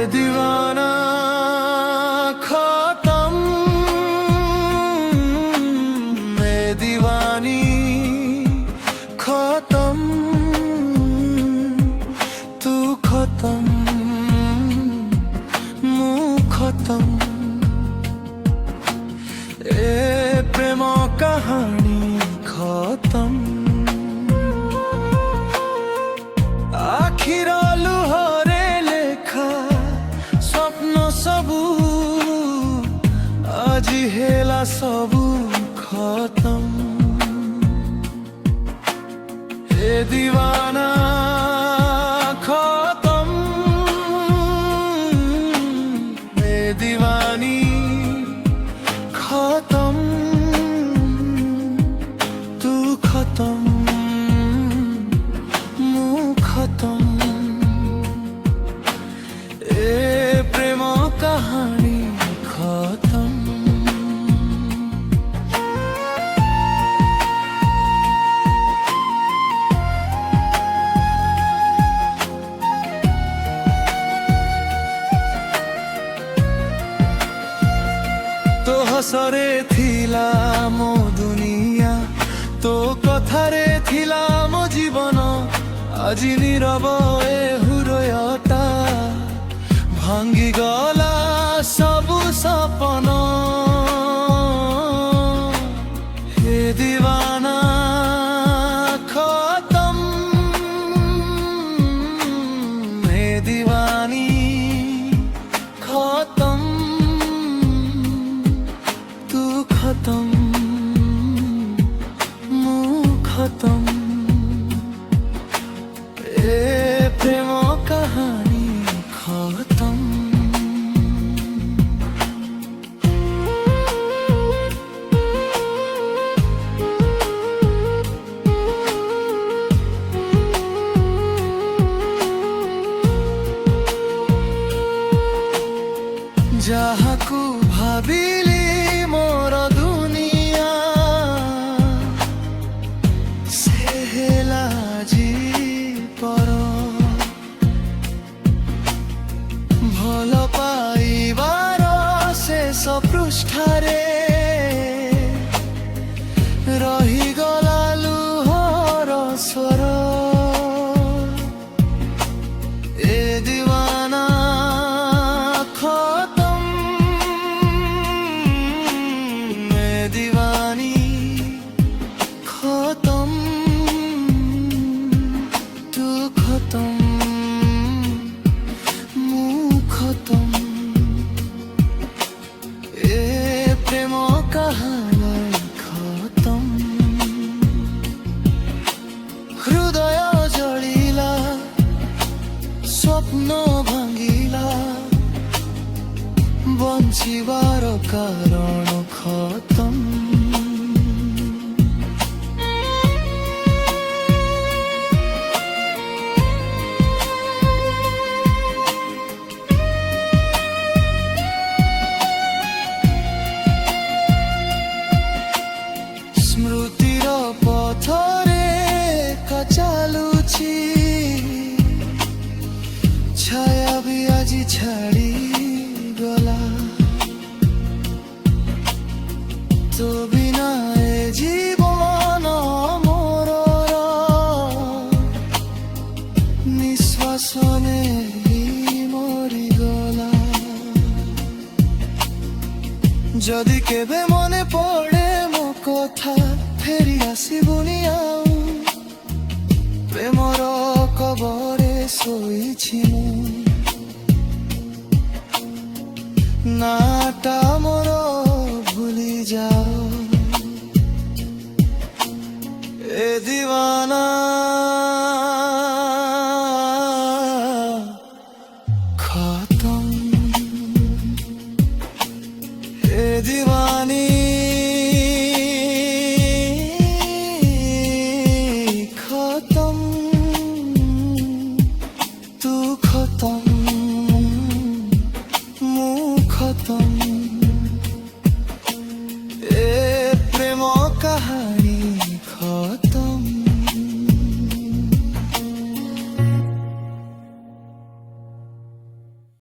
दीवाना खत्म, मैं दीवानी खत्म, तू खत्म, मुँह खत्म, ए प्रेम कहानी खत्म। आखिर लुहरे लेखा स्वप्न सबू आज हेला सबू खत्म। ए दीवाना खत्म, ए दीवानी खत्म, तू खत्म, खत्म, ए प्रेम कहानी खत्म। तो हसरे थिला मो दुनिया, तो कथारे थिला मो जीवन, আজি নীরব এ হৃদয়তা ভাঙ্গি গলা সবু সপন। হে দিবানা খতম, হে দিবানি খতম, তু খতম, মু খতম, प्रेम कहानी खत्म। ଯାହାକୁ ଭାବିଲି ମୋର ଦୁନିଆ ସେ ହେଲା ଆଜି ପର। ଭଲ ପାଇବାର ଶେଷ ପୃଷ୍ଠାରେ ରହିଗଲା ଲୁହର ସ୍ୱର। ଏ ଦିୱାନା ଖତମ, ଏ ଦିୱାନି ଖତମ, ତୁ ଖତମ, खत्म, ए प्रेम कहानी खत्म। हृदय जलिला स्वप्न भांगिला बंचिबार कारण खत्म। स्मृतिर पथरे चालुची छाया भी आज छाड़ी गला। तो बिना ए जीवन मोर निश्वास मरी गला। जदि केबे मने पड़े मो कथा फेरी आसिबुनी आउ। प्रेमर कबरे शोइछि नाटा मोर भूली जाओ। ए दीवाना खत्म, ए दीवाना